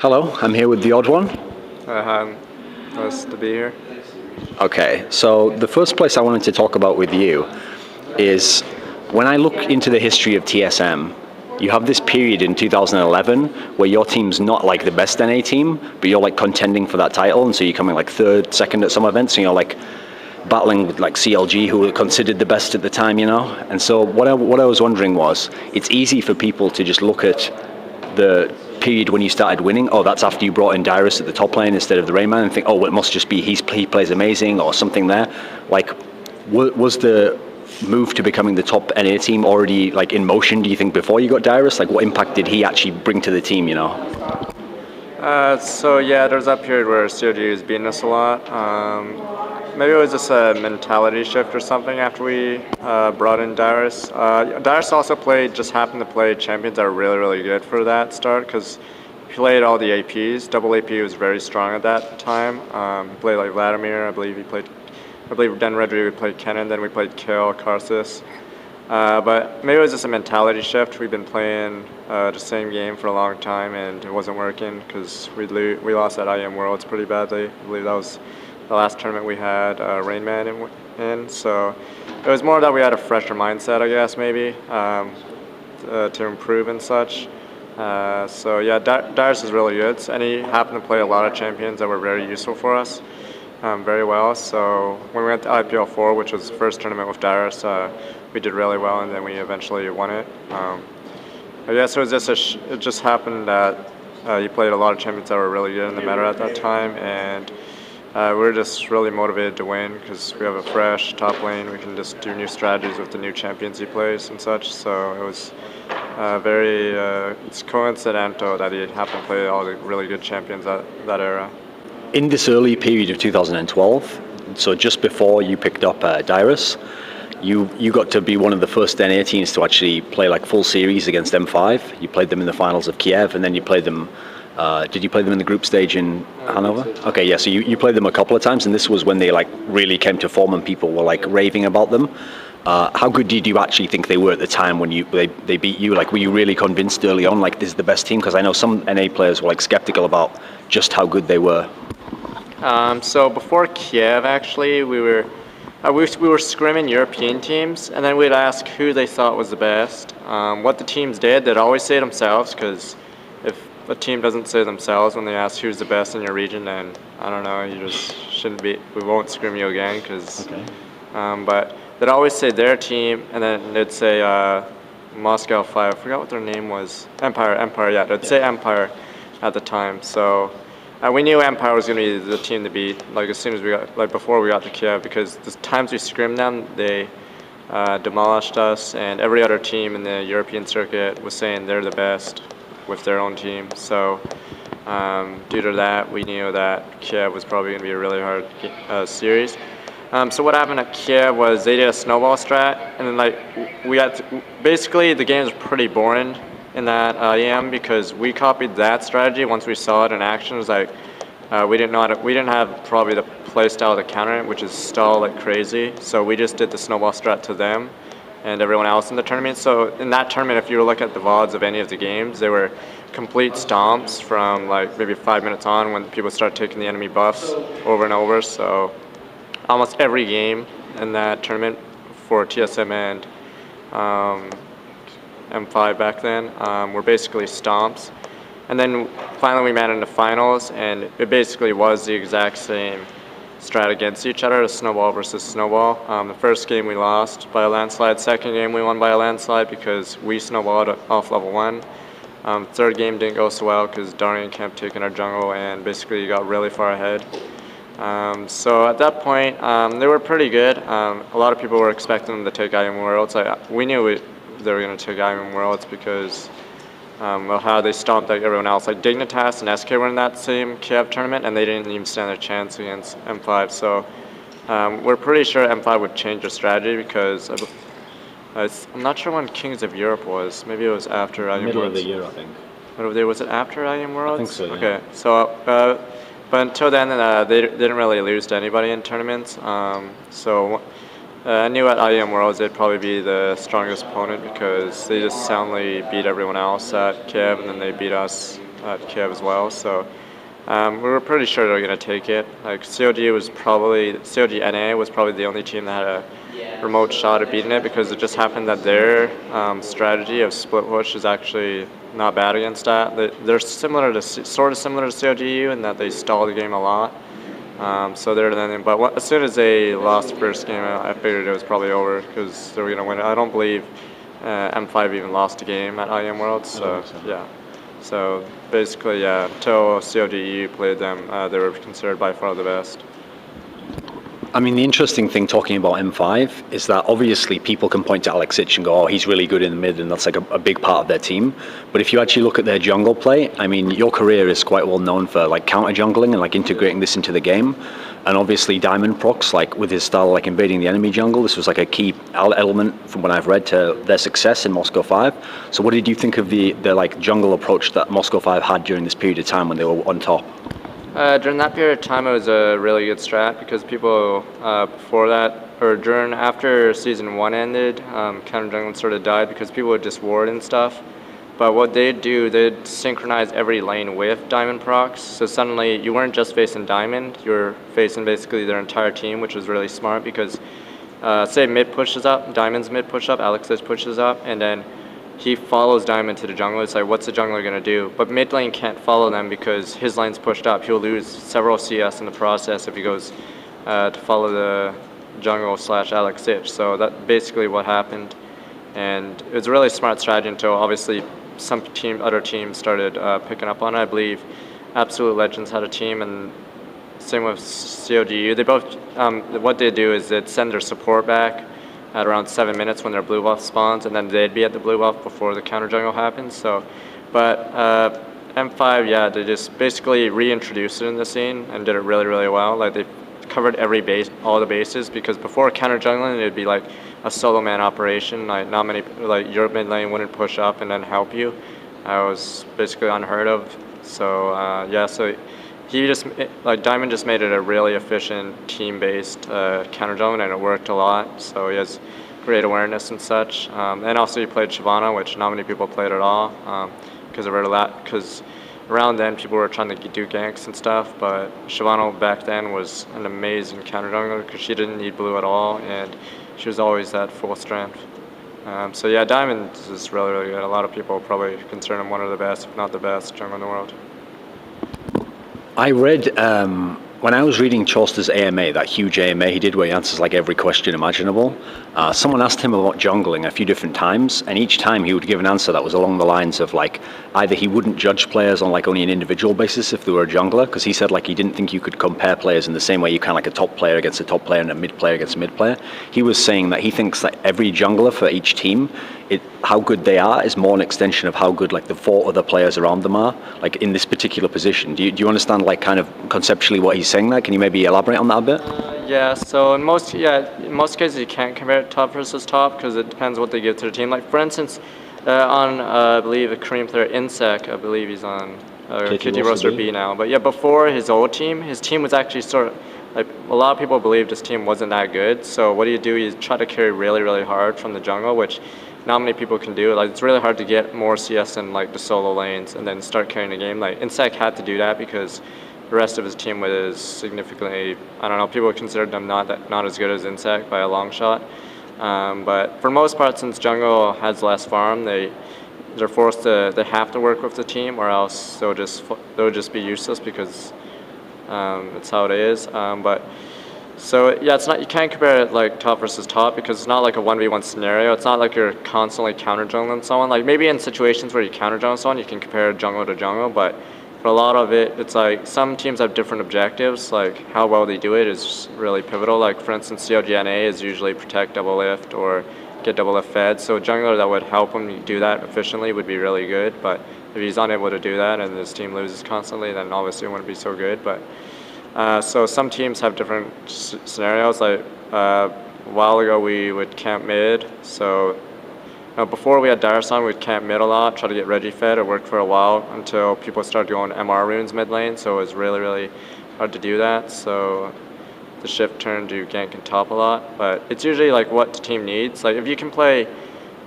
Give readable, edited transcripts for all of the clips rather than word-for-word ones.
Hello, I'm here with TheOddOne. Hi, nice to be here. Okay, so the first place I wanted to talk about with you is when I look into the history of TSM, you have this period in 2011 where your team's not like the best NA team, but you're like contending for that title, and so you're coming like third, second at some events, and you're like battling with like CLG, who were considered the best at the time, you know? And so what I was wondering was, it's easy for people to just look at the period when you started winning, oh, that's after you brought in Dyrus at the top lane instead of the Rayman, and think, oh, well, it must just be he plays amazing or something there. Like, was the move to becoming the top NA team already like in motion, do you think, before you got Dyrus? Like, what impact did he actually bring to the team, you know? So yeah, there's that period where CLG was beating us a lot. Maybe it was just a mentality shift or something after we brought in Dyrus. Dyrus also happened to play champions that are really, really good for that start, because he played all the APs. Double AP was very strong at that time. He played like Vladimir, I believe then Reggie, we played Kennen, then we played Kill, Karsus. But maybe it was just a mentality shift. We've been playing the same game for a long time, and it wasn't working because we lost at IM Worlds pretty badly. I believe that was the last tournament we had Rainman in. So it was more that we had a fresher mindset, I guess, maybe, to improve and such. So yeah, Dyrus is really good, and he happened to play a lot of champions that were very useful for us. Very well. So when we went to IPL 4, which was the first tournament with Dyrus, we did really well, and then we eventually won it. I guess it was it just happened that he played a lot of champions that were really good in the meta at that time, and we were just really motivated to win because we have a fresh top lane. We can just do new strategies with the new champions he plays and such. So it was it's coincidental that he happened to play all the really good champions that era. In this early period of 2012, so just before you picked up Dyrus, you got to be one of the first NA teams to actually play like full series against M5. You played them in the finals of Kiev, and then you played them. Did you play them in the group stage in Hanover? Okay, yeah. So you played them a couple of times, and this was when they like really came to form, and people were like raving about them. How good did you actually think they were at the time when they beat you? Like, were you really convinced early on, like, this is the best team? Because I know some NA players were like skeptical about just how good they were. So before Kiev, actually, we were scrimming European teams, and then we'd ask who they thought was the best. What the teams did, they'd always say themselves, because if a team doesn't say themselves when they ask who's the best in your region, then I don't know, you just shouldn't be. We won't scrim you again, because. Okay. But they'd always say their team, and then they'd say Moscow 5. I forgot what their name was. Empire. Yeah, they'd say Empire at the time. So. We knew Empire was going to be the team to beat, like as soon as before we got to Kiev, because the times we scrimmed them, they demolished us, and every other team in the European circuit was saying they're the best with their own team. So due to that, we knew that Kiev was probably going to be a really hard series. So what happened at Kiev was they did a snowball strat, and then basically the game was pretty boring in that EM, because we copied that strategy once we saw it in action. It was like we didn't have probably the play style to counter it, which is stall like crazy. So we just did the snowball strat to them and everyone else in the tournament. So in that tournament, if you look at the VODs of any of the games, they were complete stomps from like maybe 5 minutes on when people start taking the enemy buffs over and over. So almost every game in that tournament for TSM and M5 back then were basically stomps. And then finally we met in the finals, and it basically was the exact same strat against each other, snowball versus snowball. The first game we lost by a landslide. Second game we won by a landslide because we snowballed off level 1. Third game didn't go so well because Darian kept taking our jungle and basically got really far ahead. So at that point, they were pretty good. A lot of people were expecting them to take IM Worlds. We knew they were going to take IM Worlds because of how they stomped like everyone else. Like Dignitas and SK were in that same Kiev tournament, and they didn't even stand a chance against M5. So we're pretty sure M5 would change their strategy, because I'm not sure when Kings of Europe was. Maybe it was after IM Worlds. Middle of the year, I think. Was it after IM Worlds? I think so, yeah. Okay, so but until then, they didn't really lose to anybody in tournaments. So I knew at IM Worlds they'd probably be the strongest opponent, because they just soundly beat everyone else at Kiev, and then they beat us at Kiev as well. So we were pretty sure they were going to take it. Like COG NA was probably the only team that had a remote shot at beating it, because it just happened that their strategy of split push is actually not bad against that. They're sort of similar to COGU in that they stall the game a lot. So they're then, but as soon as they lost the first game, I figured it was probably over because they were going to win it. I don't believe M5 even lost a game at IEM Worlds. So yeah. So basically, yeah, until COGU played them, they were considered by far the best. I mean, the interesting thing talking about M5 is that obviously people can point to Alexic and go, oh, he's really good in the mid, and that's like a big part of their team. But if you actually look at their jungle play, I mean, your career is quite well known for like counter jungling and like integrating this into the game. And obviously Diamondprox, like with his style, like invading the enemy jungle, this was like a key element from what I've read to their success in Moscow 5. So what did you think of the like jungle approach that Moscow 5 had during this period of time when they were on top? During that period of time, it was a really good strat because people before that, or after season 1 ended, counter jungling sort of died because people would just ward and stuff. But what they'd do, they'd synchronize every lane with Diamondprox. So suddenly you weren't just facing Diamond, you were facing basically their entire team, which was really smart because say mid pushes up, Diamond's mid push up, Alexis pushes up, and then he follows Diamond to the jungle. It's like, what's the jungler going to do? But mid lane can't follow them because his lane's pushed up. He'll lose several CS in the process if he goes to follow the jungle / Alexic. So that's basically what happened. And it was a really smart strategy until obviously other teams started picking up on it. I believe Absolute Legends had a team, and same with COGU. They both, what they do is they'd send their support back at around 7 minutes when their blue buff spawns, and then they'd be at the blue buff before the counter jungle happens. So, but M5, yeah, they just basically reintroduced it in the scene and did it really, really well. Like they covered all the bases, because before counter jungling it'd be like a solo man operation. Like not many, like your mid lane wouldn't push up and then help you. It was basically unheard of. So yeah, so he just, like Diamond just made it a really efficient team-based counter jungling, and it worked a lot. So he has great awareness and such. And also he played Shyvana, which not many people played at all, because around then people were trying to do ganks and stuff. But Shyvana back then was an amazing counter jungler because she didn't need blue at all, and she was always at full strength. So yeah, Diamond is really, really good. A lot of people probably consider him one of the best, if not the best, jungler in the world. I read, when I was reading Chauster's AMA, that huge AMA he did where he answers like every question imaginable, someone asked him about jungling a few different times, and each time he would give an answer that was along the lines of like, either he wouldn't judge players on like only an individual basis if they were a jungler, because he said like he didn't think you could compare players in the same way you can like a top player against a top player and a mid player against a mid player. He was saying that he thinks that every jungler for each team, how good they are is more an extension of how good like the 4 other players around them are, like in this particular position. Do you understand like kind of conceptually what he's saying there? Can you maybe elaborate on that a bit? Yeah, so in most cases you can't compare top versus top because it depends what they give to the team. Like for instance, I believe a Korean player inSec, I believe he's on KT Rolster B now. But yeah, before his old team, his team was actually sort of, like a lot of people believed his team wasn't that good. So what do? You try to carry really, really hard from the jungle, which not many people can do. Like it's really hard to get more CS in like the solo lanes and then start carrying the game. Like inSec had to do that because the rest of his team was significantly, I don't know, people considered them not as good as inSec by a long shot. But for the most part, since jungle has less farm, they have to work with the team, or else they'll just be useless because it's how it is. So yeah, you can't compare it like top versus top because it's not like a 1v1 scenario. It's not like you're constantly counter jungling someone. Like maybe in situations where you counter jungle someone, you can compare jungle to jungle, but for a lot of it, it's like some teams have different objectives. Like how well they do it is really pivotal. Like for instance, CLG is usually protect double lift or get double lift fed. So a jungler that would help him do that efficiently would be really good. But if he's unable to do that and his team loses constantly, then obviously it wouldn't be so good. But so some teams have different scenarios. Like a while ago, we would camp mid. So before we had Dyrus on, we'd camp mid a lot, try to get Reggie fed. It worked for a while until people started going MR runes mid lane. So it was really, really hard to do that. So the shift turned to gank and top a lot. But it's usually like what the team needs. Like if you can play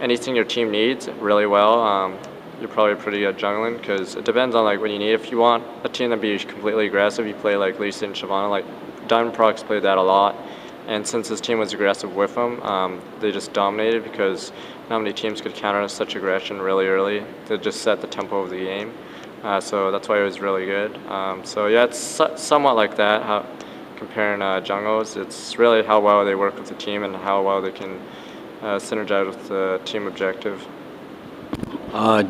anything your team needs really well, you're probably pretty good jungling, because it depends on like what you need. If you want a team to be completely aggressive, you play like Lee Sin and Shyvana. Like Diamondprox played that a lot, and since his team was aggressive with him, they just dominated because not many teams could counter such aggression really early to just set the tempo of the game. So that's why it was really good. So yeah, it's somewhat like that. How comparing jungles, it's really how well they work with the team and how well they can synergize with the team objective.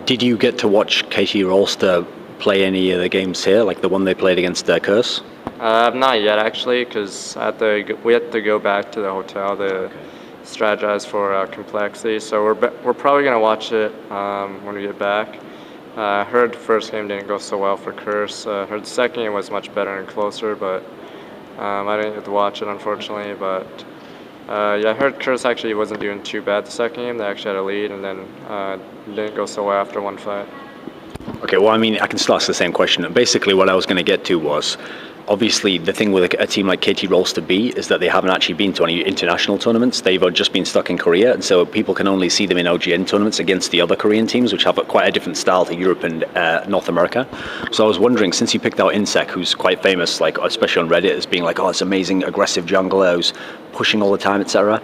Did you get to watch KT Rolster play any of the games here, like the one they played against Curse? Not yet, actually, because we had to go back to the hotel to strategize for complexity. So we're probably going to watch it when we get back. I heard the first game didn't go so well for Curse. Heard the second game was much better and closer, but I didn't get to watch it, unfortunately. But yeah, I heard Curse actually wasn't doing too bad the second game. They actually had a lead, and then didn't go so well after one fight. Okay, well, I mean, I can still ask the same question. Basically, what I was going to get to was, obviously, the thing with a team like KT Rolster B is that they haven't actually been to any international tournaments. They've just been stuck in Korea, and so people can only see them in OGN tournaments against the other Korean teams, which have quite a different style to Europe and North America. So I was wondering, since you picked out inSec, who's quite famous, like especially on Reddit, as being like, oh, it's amazing, aggressive jungler who's pushing all the time, etc.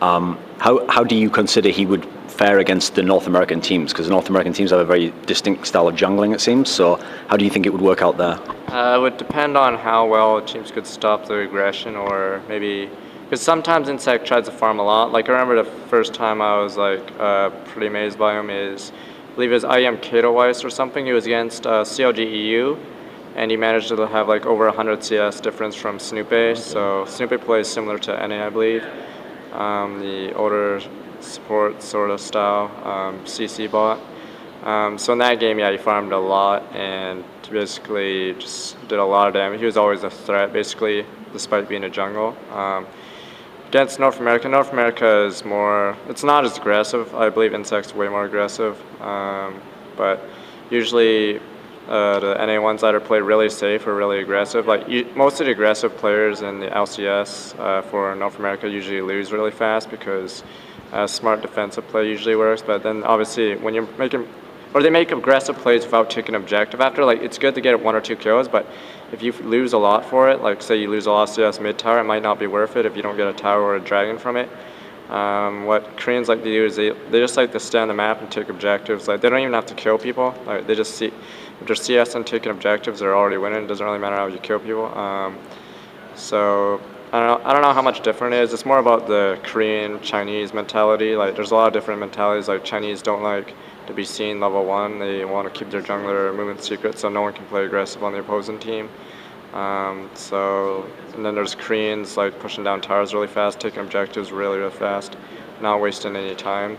How do you consider he would fare against the North American teams? Because the North American teams have a very distinct style of jungling, it seems. So how do you think it would work out there? It would depend on how well teams could stop the aggression, or maybe because sometimes inSec tries to farm a lot. Like I remember the first time I was like pretty amazed by him is, I believe it was IM Katowice or something. He was against CLG EU, and he managed to have like over 100 CS difference from Snoopeh. So Snoopeh plays similar to NA, I believe. The older support sort of style, CC bot. So in that game, yeah, he farmed a lot and basically just did a lot of damage. He was always a threat, basically, despite being a jungle. Against North America is more, it's not as aggressive. I believe inSec's way more aggressive. But usually the NA ones either play really safe or really aggressive. Like most of the aggressive players in the LCS for North America usually lose really fast because smart defensive play usually works. But then obviously when you're making, or they make aggressive plays without taking objective after, like it's good to get 1 or 2 kills, but if you lose a lot for it, like say you lose a lot of CS mid tower, it might not be worth it if you don't get a tower or a dragon from it. What Koreans like to do is they just like to stay on the map and take objectives. Like they don't even have to kill people. Like they just see, if they're CS and taking objectives, they're already winning. It doesn't really matter how you kill people. So I don't know how much different it is. It's more about the Korean, Chinese mentality. Like there's a lot of different mentalities. Like Chinese don't like to be seen level 1. They want to keep their jungler movement secret so no one can play aggressive on the opposing team. And then there's Koreans like pushing down towers really fast, taking objectives really fast, not wasting any time.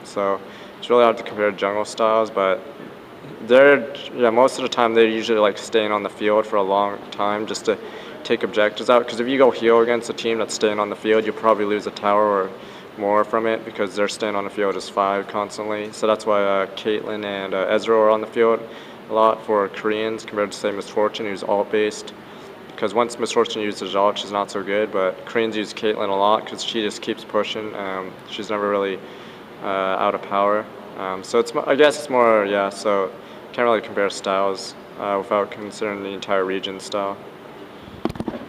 So it's really hard to compare jungle styles, but most of the time they're usually like staying on the field for a long time just to take objectives out. Because if you go heal against a team that's staying on the field, you'll probably lose a tower or more from it because they're staying on the field as 5 constantly. So that's why Caitlyn and Ezra are on the field a lot for Koreans compared to say Misfortune, who's alt based. Because once Misfortune uses alt, she's not so good, but Koreans use Caitlyn a lot because she just keeps pushing. She's never really out of power. So I guess it's more, yeah, so can't really compare styles without considering the entire region style.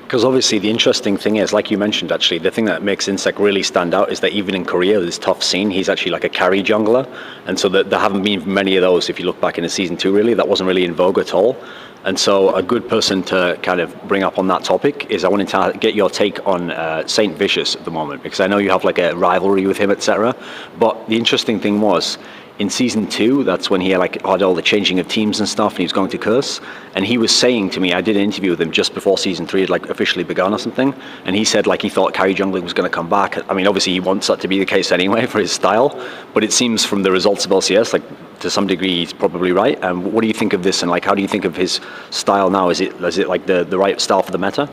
Because obviously the interesting thing is, like you mentioned actually, the thing that makes inSec really stand out is that even in Korea, this tough scene, he's actually like a carry jungler. And so there haven't been many of those, if you look back into Season 2 really, that wasn't really in vogue at all. And so a good person to kind of bring up on that topic is I wanted to get your take on SaintVicious at the moment, because I know you have like a rivalry with him, etc. But the interesting thing was, in Season 2, that's when he had all the changing of teams and stuff, and he was going to Curse. And he was saying to me, I did an interview with him just before Season 3 had officially begun or something, and he said he thought carry jungling was going to come back. I mean, obviously he wants that to be the case anyway for his style, but it seems from the results of LCS, to some degree he's probably right. And what do you think of this, and how do you think of his style now? Is it the right style for the meta?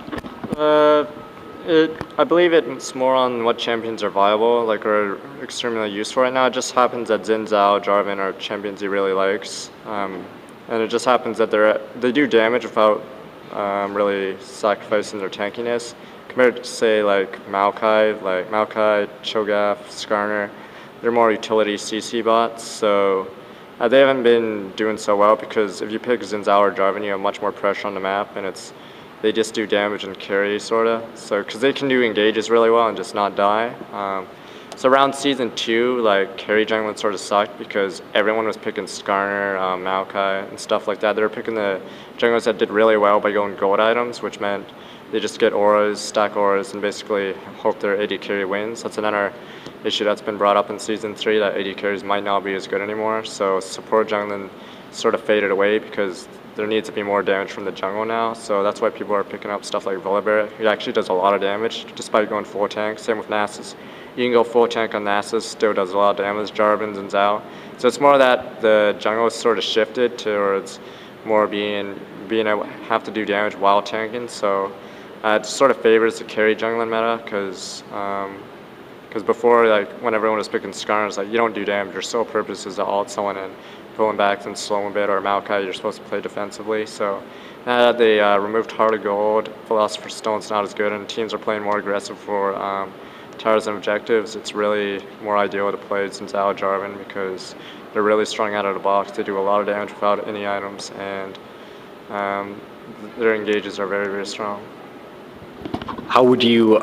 I believe it's more on what champions are viable, or extremely useful right now. It just happens that Xin Zhao, Jarvan are champions he really likes. And it just happens that they do damage without really sacrificing their tankiness. Compared to say Maokai, Cho'Gath, Skarner, they're more utility CC bots. So They haven't been doing so well because if you pick Xin Zhao or Jarvan, you have much more pressure on the map, and they just do damage and carry, sort of. So, because they can do engages really well and just not die. So around Season 2, like, carry jungling sort of sucked because everyone was picking Skarner, Maokai, and stuff like that. They were picking the junglers that did really well by going gold items, which meant they just get auras, stack auras, and basically hope their AD carry wins. That's another issue that's been brought up in Season 3, that AD carries might not be as good anymore. So support jungling sort of faded away because there needs to be more damage from the jungle now. So that's why people are picking up stuff like Volibear. He actually does a lot of damage despite going full tank. Same with Nasus. You can go full tank on Nasus, still does a lot of damage, Jarvan and Zhao. So it's more that the jungle is sort of shifted towards more being able to have to do damage while tanking. So it sort of favors the carry jungling meta because before, like, when everyone was picking Skarner, it's like, you don't do damage. Your sole purpose is to ult someone and pull him back and slow him a bit, or Maokai, you're supposed to play defensively. So now that they removed Heart of Gold, Philosopher's Stone's not as good, and teams are playing more aggressive for towers and objectives, it's really more ideal to play Xin Zhao Jarvan because they're really strong out of the box. They do a lot of damage without any items, and their engages are very, very strong. How would you,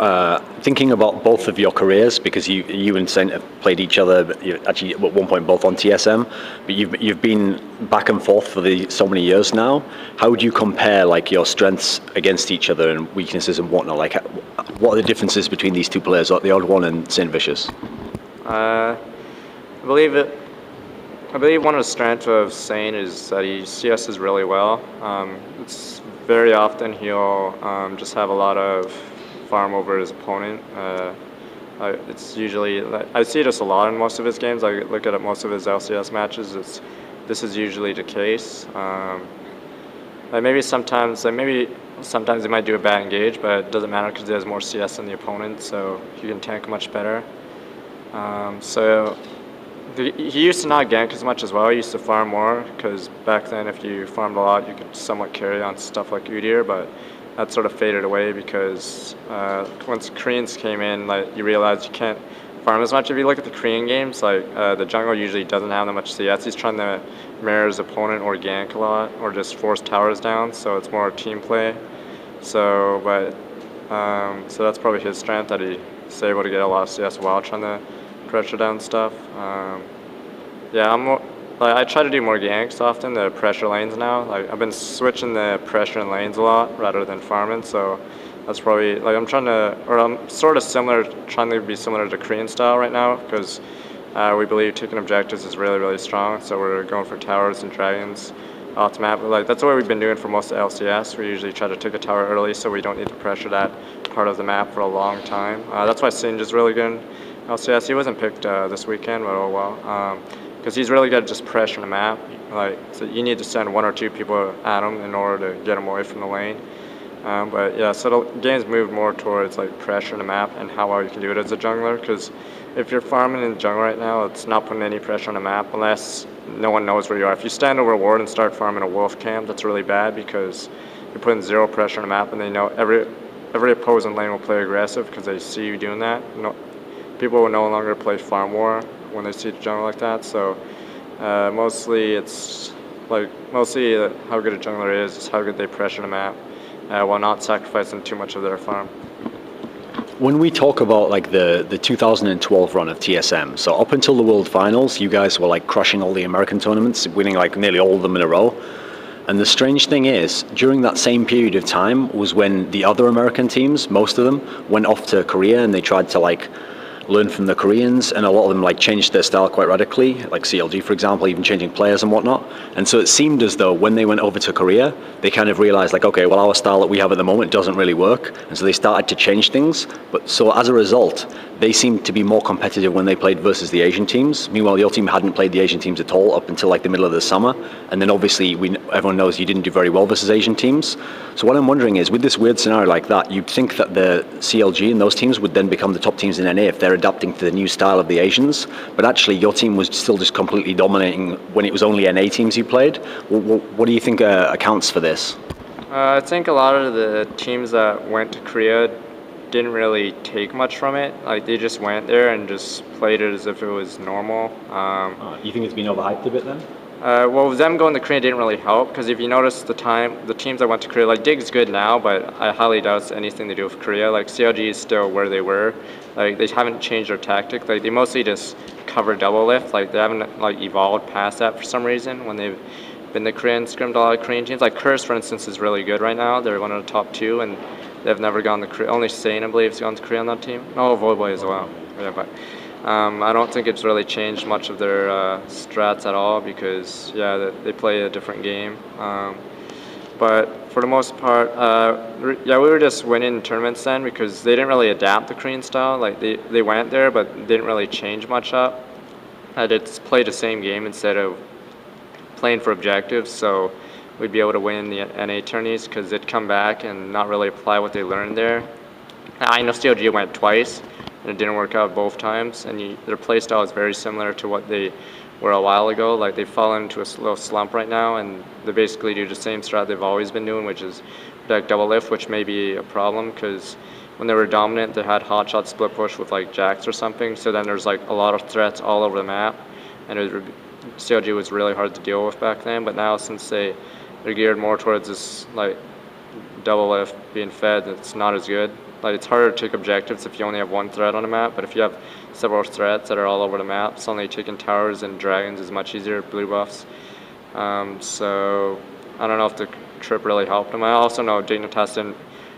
thinking about both of your careers, because you and Saint have played each other, actually at one point both on TSM, but you've been back and forth for so many years now. How would you compare, like, your strengths against each other and weaknesses and whatnot? Like, what are the differences between these two players, like TheOddOne and SaintVicious? I believe one of the strengths of Saint is that he CSs really well. It's very often he'll just have a lot of farm over his opponent. It's usually, I see this a lot in most of his games. I look at most of his LCS matches. This is usually the case. Maybe sometimes he might do a bad engage, but it doesn't matter because he has more CS than the opponent, so he can tank much better. He used to not gank as much as well. He used to farm more because back then if you farmed a lot you could somewhat carry on stuff like Udyr, but that sort of faded away because once Koreans came in, like, you realize you can't farm as much. If you look at the Korean games, like, the jungle usually doesn't have that much CS. He's trying to mirror his opponent or gank a lot or just force towers down, so it's more team play. So that's probably his strength, that he's able to get a lot of CS while trying to pressure down stuff. I try to do more ganks often, the pressure lanes now. Like, I've been switching the pressure in lanes a lot rather than farming, so that's probably, like, I'm sort of trying to be similar to Korean style right now because we believe taking objectives is really, really strong, so we're going for towers and dragons off the map. Like, that's what we've been doing for most of LCS. We usually try to take a tower early so we don't need to pressure that part of the map for a long time. That's why Singe is really good in LCS. He wasn't picked this weekend, but oh well. Because he's really good at just pressuring the map. Like, so you need to send one or two people at him in order to get him away from the lane. But yeah, so the game's moved more towards, like, pressuring the map and how well you can do it as a jungler. Because if you're farming in jungle right now, it's not putting any pressure on the map unless no one knows where you are. If you stand over a ward and start farming a wolf camp, that's really bad because you're putting zero pressure on the map, and they know every opposing lane will play aggressive because they see you doing that. People will no longer play farm war when they see the jungle like that. So mostly how good a jungler is how good they pressure the map while not sacrificing too much of their farm. When we talk about, like, the 2012 run of TSM, so up until the World Finals, you guys were, like, crushing all the American tournaments, winning, like, nearly all of them in a row. And the strange thing is, during that same period of time was when the other American teams, most of them, went off to Korea and they tried to, like, learn from the Koreans, and a lot of them, like, changed their style quite radically, like CLG, for example, even changing players and whatnot. And so it seemed as though when they went over to Korea, they kind of realized, like, okay, well, our style that we have at the moment doesn't really work, and so they started to change things. But so as a result, they seemed to be more competitive when they played versus the Asian teams. Meanwhile, your team hadn't played the Asian teams at all up until, like, the middle of the summer, and then obviously everyone knows you didn't do very well versus Asian teams. So what I'm wondering is, with this weird scenario like that, you'd think that the CLG and those teams would then become the top teams in NA if they're adapting to the new style of the Asians, but actually your team was still just completely dominating when it was only NA teams you played. What do you think accounts for this? I think a lot of the teams that went to Korea didn't really take much from it. Like, they just went there and just played it as if it was normal. You think it's been overhyped a bit then? Well, them going to Korea didn't really help because if you notice the teams that went to Korea, like Dig's good now, but I highly doubt it's anything to do with Korea. Like CLG is still where they were. Like they haven't changed their tactic. Like they mostly just cover double lift. Like they haven't like evolved past that for some reason when they've been the Korean scrimmed a lot of Korean teams. Like Curse, for instance, is really good right now. They're one of the top 2, and they've never gone to Korea. Only Saint, I believe, has gone to Korea on that team. No, Voiboy as well. Yeah, but. I don't think it's really changed much of their strats at all because, yeah, they play a different game. But for the most part, yeah, we were just winning tournaments then because they didn't really adapt the Korean style. Like, they went there, but didn't really change much up. They played the same game instead of playing for objectives, so we'd be able to win the NA tourneys because they'd come back and not really apply what they learned there. I know CLG went twice, and it didn't work out both times, and their play style is very similar to what they were a while ago. Like they've fallen into a little slump right now, and they basically do the same strat they've always been doing, which is deck double lift, which may be a problem because when they were dominant, they had hot shot split push with like jacks or something. So then there's like a lot of threats all over the map, and CLG was really hard to deal with back then. But now since they're geared more towards this like double lift being fed, it's not as good. Like it's harder to take objectives if you only have one threat on the map, but if you have several threats that are all over the map, suddenly taking towers and dragons is much easier, blue buffs. So I don't know if the trip really helped them. I also know Dignitas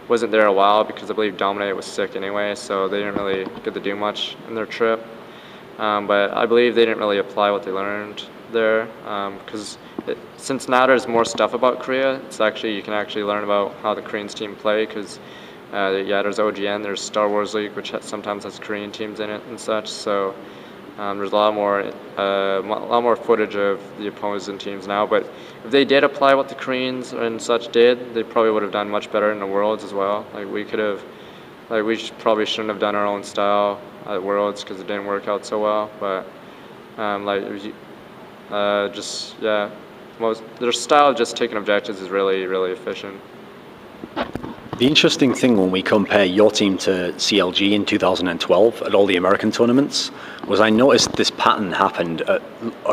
wasn't there a while because I believe Dominate was sick anyway, so they didn't really get to do much in their trip. But I believe they didn't really apply what they learned there because since now there's more stuff about Korea, you can actually learn about how the Koreans team play because yeah, there's OGN, there's Star Wars League, which sometimes has Korean teams in it and such. So there's a lot more footage of the opposing teams now. But if they did apply what the Koreans and such did, they probably would have done much better in the Worlds as well. Like we could have, like we probably shouldn't have done our own style at Worlds because it didn't work out so well. But just yeah, their style of just taking objectives is really efficient. The interesting thing when we compare your team to CLG in 2012 at all the American tournaments was I noticed this pattern happened at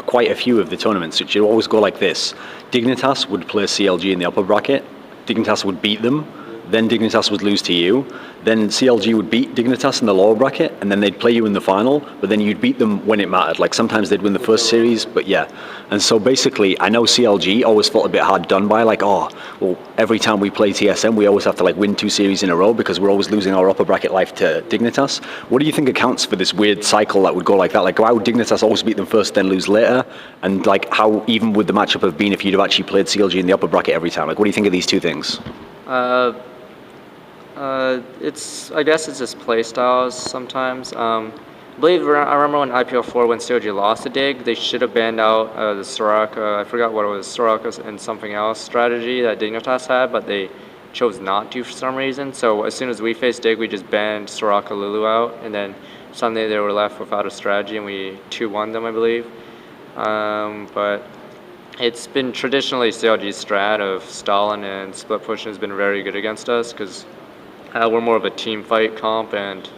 quite a few of the tournaments, which would always go like this. Dignitas would play CLG in the upper bracket, Dignitas would beat them, then Dignitas would lose to you, then CLG would beat Dignitas in the lower bracket, and then they'd play you in the final, but then you'd beat them when it mattered. Like sometimes they'd win the first series, but yeah. And so basically, I know CLG always felt a bit hard done by, like, oh, well, every time we play TSM, we always have to like win 2 series in a row because we're always losing our upper bracket life to Dignitas. What do you think accounts for this weird cycle that would go like that? Like, why would Dignitas always beat them first, then lose later? And like, how even would the matchup have been if you'd have actually played CLG in the upper bracket every time? Like, what do you think of these two things? I guess it's just play styles sometimes. I remember when IPL4 when CLG lost to Dig, they should have banned out the Soraka, I forgot what it was, Soraka and something else strategy that Dignitas had, but they chose not to for some reason. So as soon as we faced Dig, we just banned Soraka Lulu out, and then suddenly they were left without a strategy, and we 2-1 them, I believe. But it's been traditionally CLG's strat of Stalin and split pushing has been very good against us because we're more of a team fight comp, and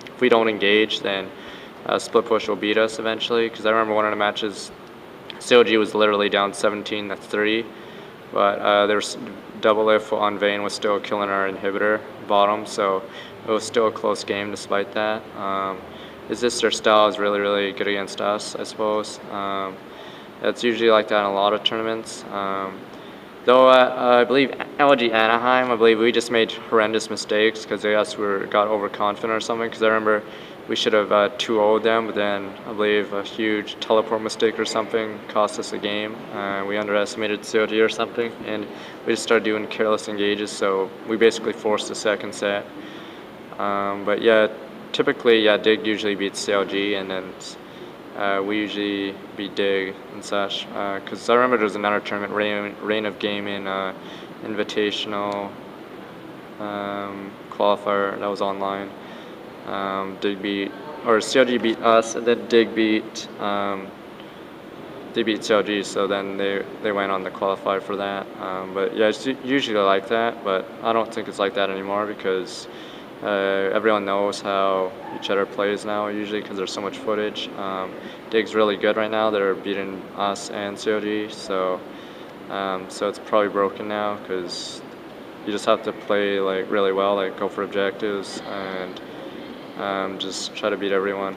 if we don't engage, then split push will beat us eventually. Because I remember one of the matches, CLG was literally down 17-3, but their double lift on Vayne was still killing our inhibitor bottom, so it was still a close game despite that. It's just their style is really good against us, I suppose. It's usually like that in a lot of tournaments. Though I believe LG Anaheim, I believe we just made horrendous mistakes because they got overconfident or something. Because I remember we should have 2-0'd them, but then I believe a huge teleport mistake or something cost us a game. We underestimated CLG or something, and we just started doing careless engages. So we basically forced the second set. But yeah, typically, yeah, Dig usually beats CLG, and then we usually beat Dig and such. Because I remember there was another tournament, Reign of Gaming Invitational qualifier that was online. CLG beat us, and then Dig beat CLG, so then they went on the qualifier for that. But yeah, it's usually like that, but I don't think it's like that anymore because Everyone knows how each other plays now usually because there's so much footage. Dig's really good right now. They're beating us and CLG, so it's probably broken now because you just have to play like really well, like go for objectives and just try to beat everyone.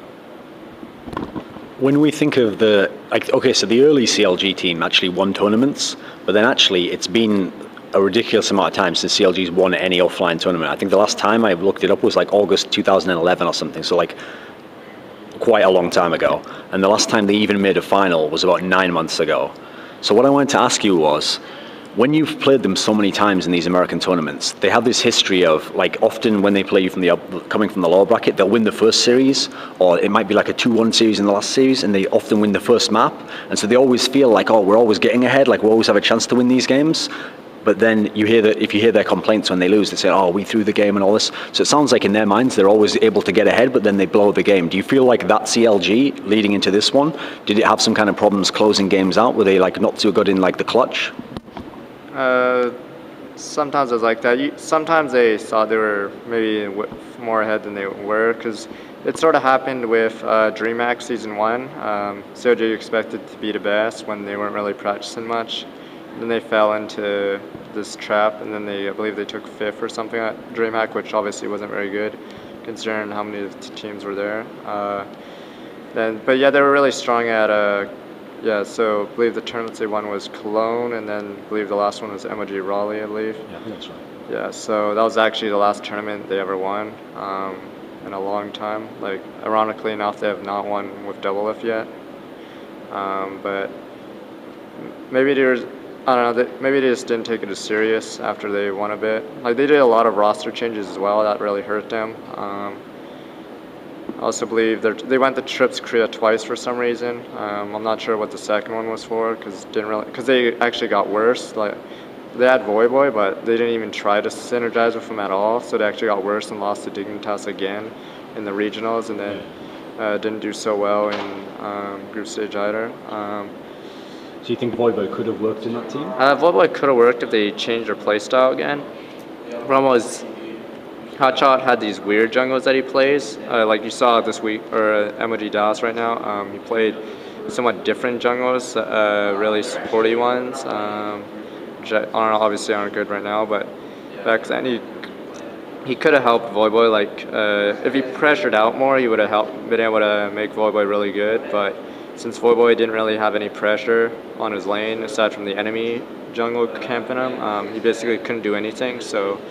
When we think of the, like, okay, so the early CLG team actually won tournaments, but then actually it's been a ridiculous amount of time since CLG's won any offline tournament. I think the last time I looked it up was like August 2011 or something, so like quite a long time ago. And the last time they even made a final was about 9 months ago. So what I wanted to ask you was, when you've played them so many times in these American tournaments, they have this history of, like, often when they play you from coming from the lower bracket, they'll win the first series, or it might be like a 2-1 series in the last series, and they often win the first map. And so they always feel like, oh, we're always getting ahead, like we always have a chance to win these games. But then you hear that if you hear their complaints when they lose, they say, oh, we threw the game and all this. So it sounds like in their minds, they're always able to get ahead, but then they blow the game. Do you feel like that CLG leading into this one, did it have some kind of problems closing games out? Were they like not too good in like the clutch? Sometimes it was like that. Sometimes they thought they were maybe more ahead than they were, because it sort of happened with DreamHack Season 1. CLG expected to be the best when they weren't really practicing much. Then they fell into this trap, and then I believe they took 5th or something at DreamHack, which obviously wasn't very good, considering how many teams were there. But yeah, they were really strong at yeah, so I believe the tournaments they won was Cologne, and then I believe the last one was MOG Raleigh, I believe. Yeah, I think that's right. Yeah, so that was actually the last tournament they ever won in a long time. Like, ironically enough, they have not won with Double Lift yet. But maybe there's, I don't know, maybe they just didn't take it as serious after they won a bit. Like, they did a lot of roster changes as well. That really hurt them. I also believe they went to Trips Korea twice for some reason. I'm not sure what the second one was for, because they actually got worse. Like, they had Voyboy, but they didn't even try to synergize with him at all. So they actually got worse and lost to Dignitas again in the regionals, and then didn't do so well in group stage either. Do you think Voyboy could have worked in that team? Voyboy could have worked if they changed their playstyle again. The problem was, Hotshot had these weird jungles that he plays, like you saw this week, or MOG Dallas right now. He played somewhat different jungles, really supporty ones, which obviously aren't good right now, but back then he could have helped Voyboy. Like, if he pressured out more, he would have been able to make Voyboy really good, but since Voyboy didn't really have any pressure on his lane, aside from the enemy jungle camping him, he basically couldn't do anything, so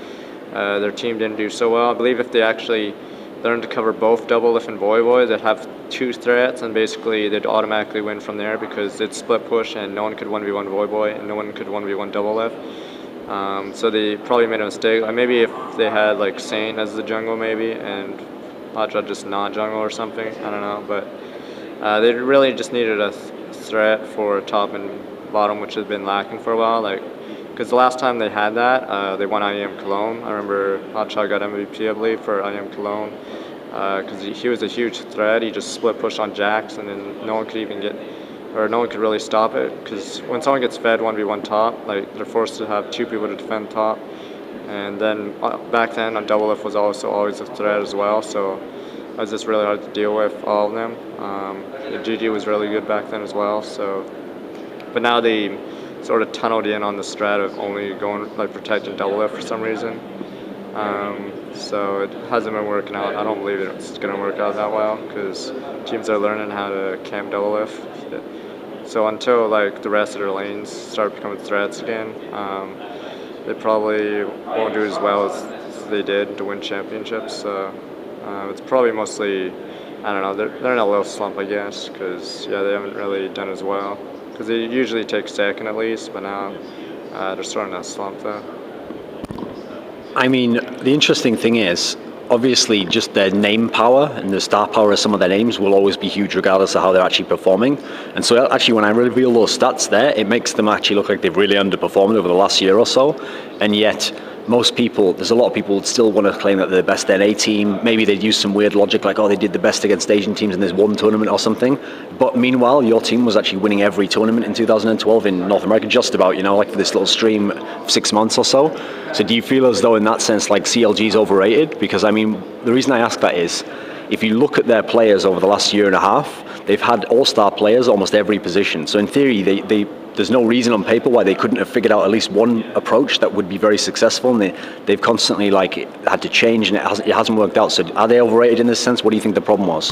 their team didn't do so well. I believe if they actually learned to cover both Double Lift and Voyboy, they'd have 2 threats, and basically they'd automatically win from there, because they'd split push and no one could 1v1 Voyboy and no one could 1v1 Double Lift. So they probably made a mistake. Like, maybe if they had like Saint as the jungle maybe, and Hotshot just not jungle or something, I don't know, but they really just needed a threat for top and bottom, which has been lacking for a while. Like, because the last time they had that, they won IEM Cologne. I remember Hotshot got MVP, I believe, for IEM Cologne, because he was a huge threat. He just split push on Jax, and then no one could really stop it. Because when someone gets fed 1v1 top, like, they're forced to have 2 people to defend top. And then back then, on Double Lift was also always a threat as well. So it was just really hard to deal with all of them. The GG was really good back then as well. So, but now they sort of tunneled in on the strat of only going, like, protecting Double Lift for some reason. So it hasn't been working out. I don't believe it's going to work out that well, because teams are learning how to camp Double Lift. So until, like, the rest of their lanes start becoming threats again, they probably won't do as well as they did to win championships. So it's probably mostly, I don't know, they're in a little slump, I guess, because, yeah, they haven't really done as well. Because they usually take second at least, but now they're starting to slump though. I mean, the interesting thing is, obviously, just their name power and the star power of some of their names will always be huge regardless of how they're actually performing. And so actually, when I reveal those stats there, it makes them actually look like they've really underperformed over the last year or so. And yet, most people, there's a lot of people that still want to claim that they're the best NA team. Maybe they'd use some weird logic like, oh, they did the best against Asian teams in this one tournament or something. But meanwhile, your team was actually winning every tournament in 2012 in North America, just about, like for this little stream, 6 months or so. So do you feel as though in that sense, like CLG is overrated? Because I mean, the reason I ask that is, if you look at their players over the last year and a half, they've had all-star players almost every position. So in theory, there's no reason on paper why they couldn't have figured out at least one approach that would be very successful, and they've constantly had to change, and it hasn't worked out. So are they overrated in this sense? What do you think the problem was?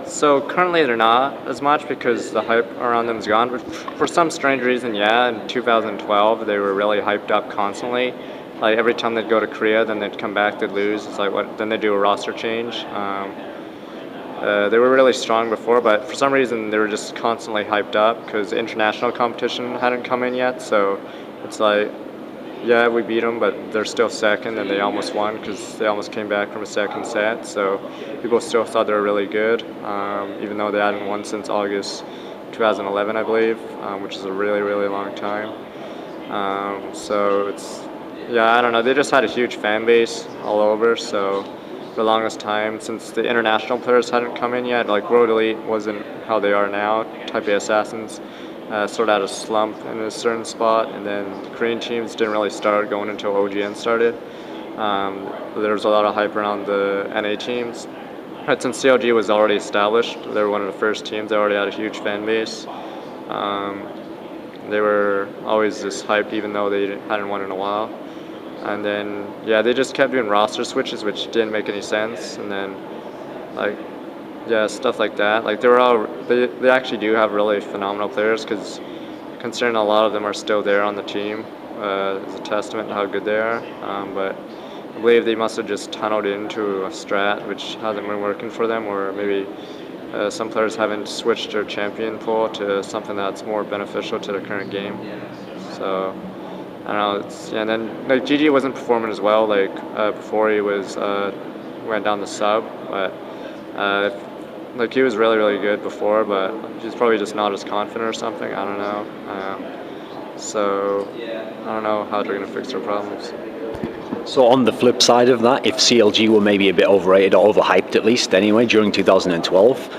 So currently they're not as much because the hype around them is gone. But for some strange reason, yeah, in 2012 they were really hyped up constantly. Like every time they'd go to Korea, then they'd come back, they'd lose. It's like then they'd do a roster change. They were really strong before, but for some reason they were just constantly hyped up because international competition hadn't come in yet. So it's like, yeah, we beat them, but they're still second, and they almost won because they almost came back from a second set. So people still thought they were really good, even though they hadn't won since August 2011, I believe, which is a really, really long time. So it's, yeah, I don't know. They just had a huge fan base all over, so for the longest time, since the international players hadn't come in yet, like World Elite wasn't how they are now. Type A Assassins sort of had a slump in a certain spot, and then the Korean teams didn't really start going until OGN started. There was a lot of hype around the NA teams. But since CLG was already established, they were one of the first teams. They already had a huge fan base. They were always just hyped, even though they hadn't won in a while. And then, yeah, they just kept doing roster switches, which didn't make any sense. And then, like, yeah, stuff like that. Like, they actually do have really phenomenal players, because considering a lot of them are still there on the team, is a testament to how good they are. But I believe they must have just tunneled into a strat, which hasn't been working for them, or maybe some players haven't switched their champion pool to something that's more beneficial to their current game. So I don't know. And then like GG wasn't performing as well like before he went down the sub, but like he was really good before, but he's probably just not as confident or something. I don't know. So I don't know how they're gonna fix their problems. So on the flip side of that, if CLG were maybe a bit overrated or overhyped at least anyway during 2012,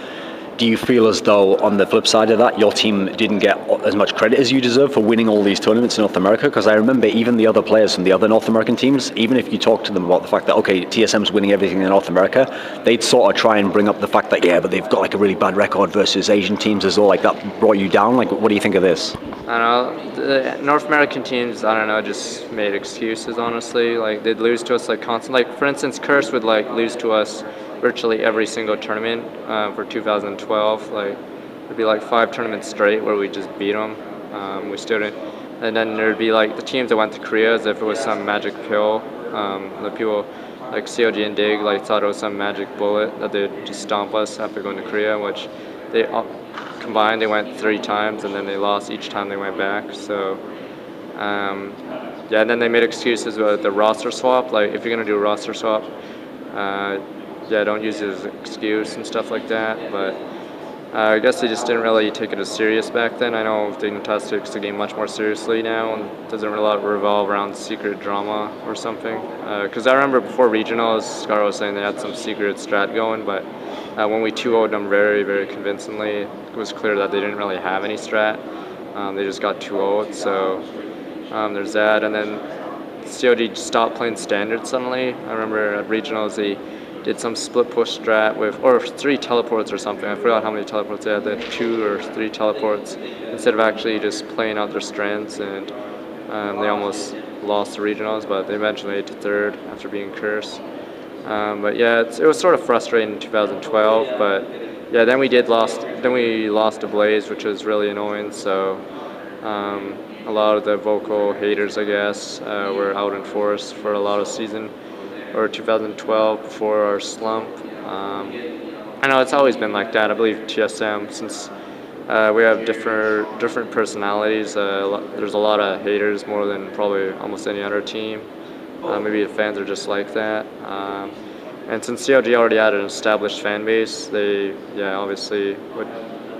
do you feel as though on the flip side of that, your team didn't get as much credit as you deserve for winning all these tournaments in North America? Because I remember even the other players from the other North American teams, even if you talk to them about the fact that, okay, TSM's winning everything in North America, they'd sort of try and bring up the fact that, yeah, but they've got like a really bad record versus Asian teams as well. Like that brought you down. Like, what do you think of this? I don't know. The North American teams, I don't know, just made excuses, honestly. Like, they'd lose to us like constantly. Like, for instance, Curse would like lose to us virtually every single tournament for 2012. Like, there'd be like 5 tournaments straight where we just beat them. We still didn't. And then there'd be like the teams that went to Korea as if it was some magic pill. The people like CLG and Dig like thought it was some magic bullet that they'd just stomp us after going to Korea, which they combined they went 3 times and then they lost each time they went back. So yeah, and then they made excuses with the roster swap. Like, if you're gonna do a roster swap, yeah, don't use it as an excuse and stuff like that. But I guess they just didn't really take it as serious back then. I know Dignitas takes the game much more seriously now and doesn't really revolve around secret drama or something. Because I remember before regionals, Scar was saying they had some secret strat going, but when we 2-0'd them very convincingly, it was clear that they didn't really have any strat. They just got 2-0'd, so there's that. And then COD stopped playing standard suddenly. I remember at regionals they did some split push strat with, or 3 teleports or something. I forgot how many teleports they had. They had 2 or 3 teleports instead of actually just playing out their strengths, and they almost lost the regionals, but they eventually made it to 3rd after being cursed. But yeah, it was sort of frustrating in 2012. But yeah, then we lost to Blaze, which was really annoying. So a lot of the vocal haters, I guess, were out in force for a lot of season. Or 2012 before our slump. I know it's always been like that. I believe TSM, since we have different personalities, there's a lot of haters more than probably almost any other team. Maybe the fans are just like that. And since CLG already had an established fan base, they obviously would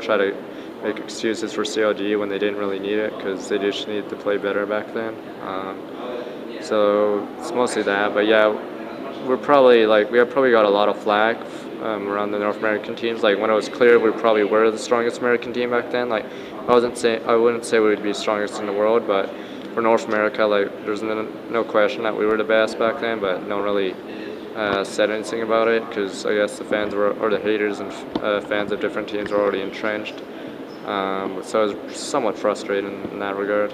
try to make excuses for CLG when they didn't really need it, because they just needed to play better back then. So it's mostly that. But yeah, we have probably got a lot of flack around the North American teams. Like when it was clear we probably were the strongest American team back then. Like I wouldn't say we would be strongest in the world, but for North America, like there's no question that we were the best back then. But no one really said anything about it because I guess the fans or the haters and fans of different teams were already entrenched. So it was somewhat frustrating in that regard.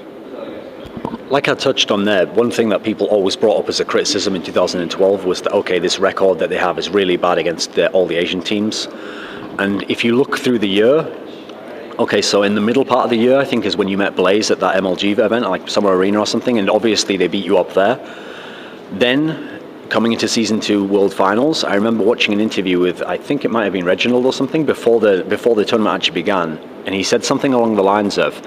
Like I touched on there, one thing that people always brought up as a criticism in 2012 was that, okay, this record that they have is really bad against all the Asian teams. And if you look through the year, okay, so in the middle part of the year, I think is when you met Blaze at that MLG event, like Summer Arena or something, and obviously they beat you up there. Then, coming into Season 2 World Finals, I remember watching an interview with, I think it might have been Reginald or something, before the tournament actually began, and he said something along the lines of,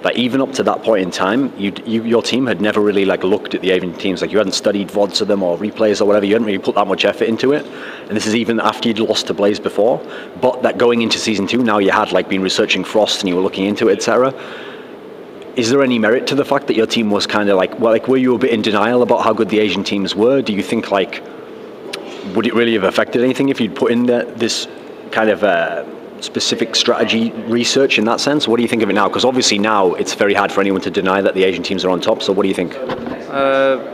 that even up to that point in time, your team had never really like looked at the Asian teams, like you hadn't studied VODs of them or replays or whatever, you hadn't really put that much effort into it, and this is even after you'd lost to Blaze before, but that going into Season 2, now you had like been researching Frost and you were looking into it, etc. Is there any merit to the fact that your team was kind of like, well, like were you a bit in denial about how good the Asian teams were? Do you think like, would it really have affected anything if you'd put in this kind of specific strategy research in that sense? What do you think of it now? Because obviously now it's very hard for anyone to deny that the Asian teams are on top, so what do you think?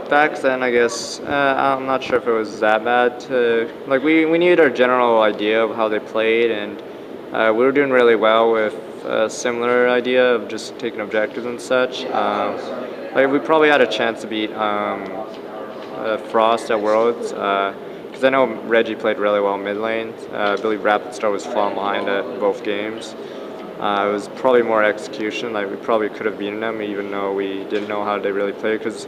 Back then, I guess, I'm not sure if it was that bad. Like we needed our general idea of how they played, and we were doing really well with a similar idea of just taking objectives and such. Like we probably had a chance to beat Frost at Worlds, because I know Reggie played really well mid lane. I believe Rapid Star was falling behind at both games. It was probably more execution. Like we probably could have beaten them, even though we didn't know how they really played. Because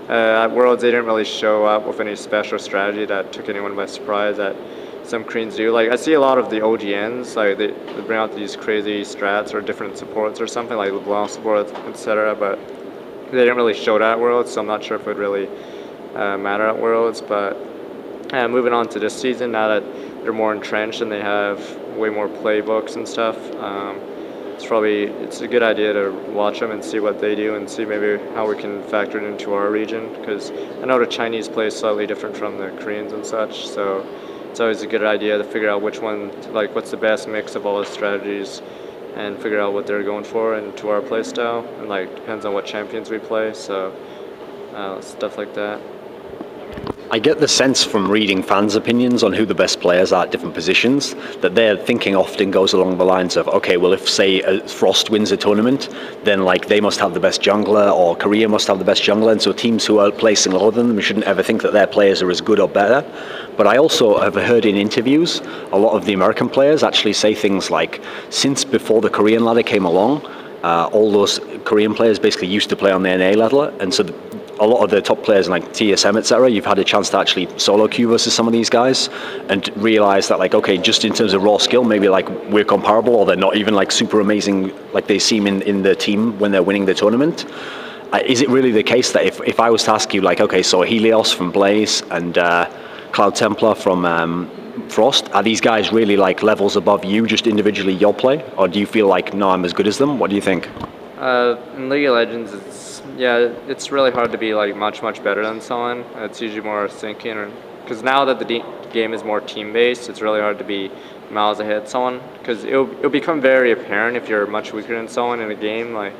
at Worlds, they didn't really show up with any special strategy that took anyone by surprise. That some Koreans do. Like I see a lot of the OGNs, like they bring out these crazy strats or different supports or something, like LeBlanc support, etc. But they didn't really show that at Worlds, so I'm not sure if it would really matter at Worlds. But moving on to this season, now that they're more entrenched and they have way more playbooks and stuff, it's a good idea to watch them and see what they do and see maybe how we can factor it into our region, because I know the Chinese play is slightly different from the Koreans and such, so it's always a good idea to figure out which one, like what's the best mix of all the strategies and figure out what they're going for into our play style, and like depends on what champions we play, so stuff like that. I get the sense from reading fans' opinions on who the best players are at different positions that their thinking often goes along the lines of, okay, well if say Frost wins a tournament, then like they must have the best jungler, or Korea must have the best jungler, and so teams who are placing lower than them shouldn't ever think that their players are as good or better. But I also have heard in interviews a lot of the American players actually say things like, since before the Korean ladder came along, all those Korean players basically used to play on the NA ladder, and so a lot of the top players like TSM, etc., you've had a chance to actually solo queue versus some of these guys and realize that, like, okay, just in terms of raw skill, maybe like we're comparable, or they're not even like super amazing like they seem in the team when they're winning the tournament. Is it really the case that if I was to ask you, like, okay, so Helios from Blaze and Cloud Templar from Frost, are these guys really like levels above you, just individually your play, or do you feel like, no, I'm as good as them? What do you think? In League of Legends, it's really hard to be like much better than someone. It's usually more thinking, because now that the game is more team based, it's really hard to be miles ahead of someone, because it'll become very apparent if you're much weaker than someone in a game. Like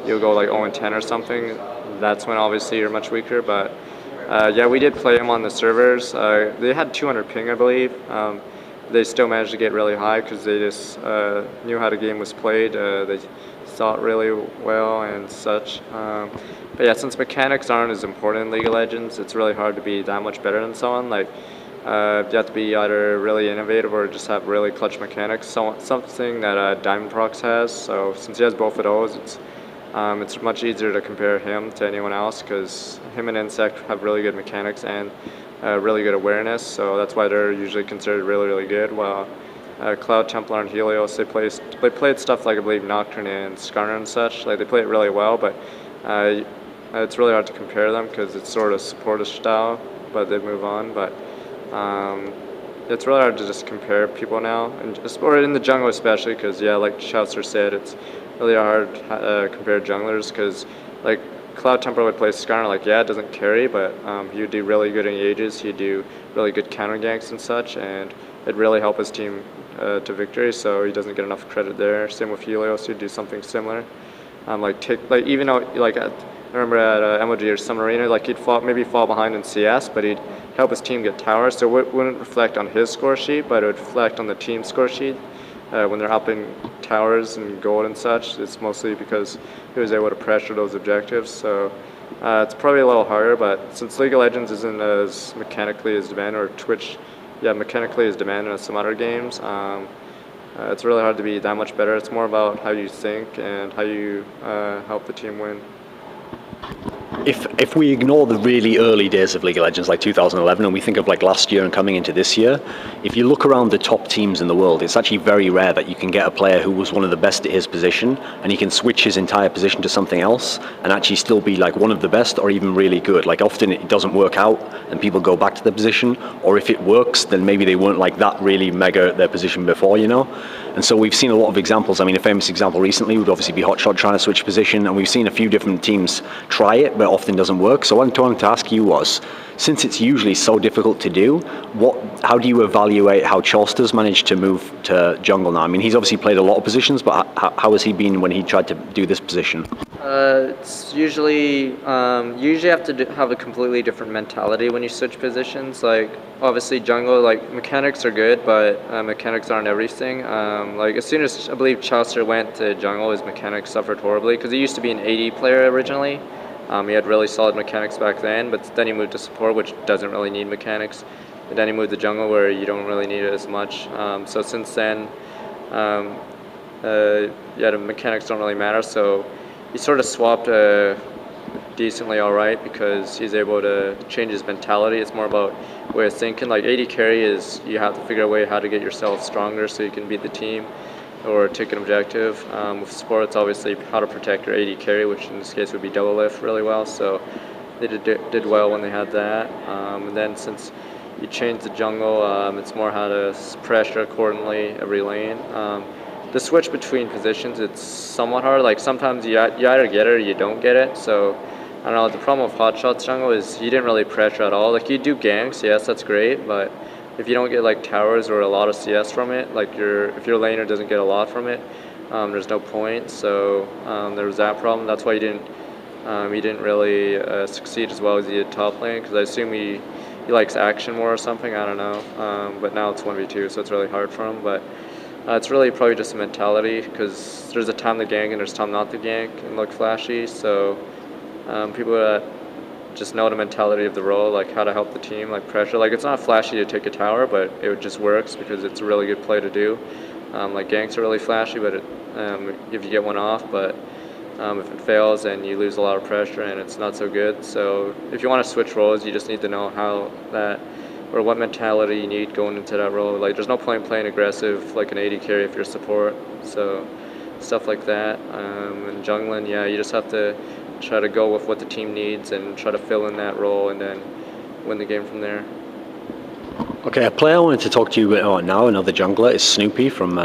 you'll go like 0-10 or something. That's when obviously you're much weaker. But yeah, we did play them on the servers. They had 200 ping, I believe. They still managed to get really high because they just knew how the game was played. They saw it really well and such. But yeah, since mechanics aren't as important in League of Legends, it's really hard to be that much better than someone. Like you have to be either really innovative or just have really clutch mechanics. Something that Diamondprox has. So since he has both of those, it's much easier to compare him to anyone else, because him and inSec have really good mechanics and really good awareness. So that's why they're usually considered really good. While Cloud Templar and Helios, they played stuff like, I believe, Nocturne and Skarner and such. Like they play it really well, but it's really hard to compare them because it's sort of supportive style, but they move on. But it's really hard to just compare people now, or in the jungle especially, because yeah, like Chauster said, it's really hard to compare junglers, because like Cloud Temper would play Skarner, like, yeah, it doesn't carry, but he would do really good engages, he'd do really good counter ganks and such, and it'd really help his team to victory, so he doesn't get enough credit there. Same with Helios, he'd do something similar. Even though, I remember at MOG or Summer Arena, like, he'd maybe fall behind in CS, but he'd help his team get towers, so it wouldn't reflect on his score sheet, but it would reflect on the team score sheet. When they're up in towers and gold and such, it's mostly because he was able to pressure those objectives. So it's probably a little harder, but since League of Legends isn't as mechanically as demanding, or Twitch, mechanically as demanding as some other games, it's really hard to be that much better. It's more about how you think and how you help the team win. If we ignore the really early days of League of Legends, like 2011, and we think of like last year and coming into this year, if you look around the top teams in the world, it's actually very rare that you can get a player who was one of the best at his position and he can switch his entire position to something else and actually still be like one of the best or even really good. Like often it doesn't work out and people go back to the position, or if it works, then maybe they weren't like that really mega at their position before, you know? And so we've seen a lot of examples. I mean, a famous example recently would obviously be Hotshot trying to switch position, and we've seen a few different teams try it, but often doesn't work. So what I wanted to ask you was, since it's usually so difficult to do, how do you evaluate how Chauster's managed to move to jungle now? I mean, he's obviously played a lot of positions, but how has he been when he tried to do this position? It's usually, you usually have to have a completely different mentality when you switch positions. Like, obviously jungle, like, mechanics are good, but mechanics aren't everything. Like, as soon as, I believe, Chauster went to jungle, his mechanics suffered horribly, because he used to be an AD player originally. He had really solid mechanics back then, but then he moved to support, which doesn't really need mechanics. And then he moved to jungle, where you don't really need it as much. So since then, the mechanics don't really matter. So he sort of swapped decently all right, because he's able to change his mentality. It's more about way of thinking. Like, AD carry is, you have to figure out a way how to get yourself stronger so you can beat the team or take an objective. With support, it's obviously how to protect your AD carry, which in this case would be double lift really well. So they did well when they had that. And then since you change the jungle, it's more how to pressure accordingly every lane. The switch between positions, it's somewhat hard. Like, sometimes you either get it or you don't get it. So I don't know, the problem with Hotshot's jungle is he didn't really pressure at all. Like, you do ganks, yes, that's great, but if you don't get like towers or a lot of CS from it, like if your laner doesn't get a lot from it, there's no point. So there was that problem. That's why he didn't really succeed as well as he did top lane, because I assume he likes action more or something. I don't know. But now it's 1v2, so it's really hard for him. But it's really probably just a mentality, because there's a time to gank and there's time not to gank and look flashy. So people that just know the mentality of the role, like how to help the team, like pressure. Like, it's not flashy to take a tower, but it just works because it's a really good play to do. Like, ganks are really flashy, but if you get one off, but if it fails, then you lose a lot of pressure and it's not so good. So if you want to switch roles, you just need to know how that, or what mentality you need going into that role. Like, there's no point playing aggressive like an AD carry if you're support. So stuff like that. And jungling, you just have to try to go with what the team needs and try to fill in that role and then win the game from there. Okay, a player I wanted to talk to you about now, another jungler, is Snoopeh from,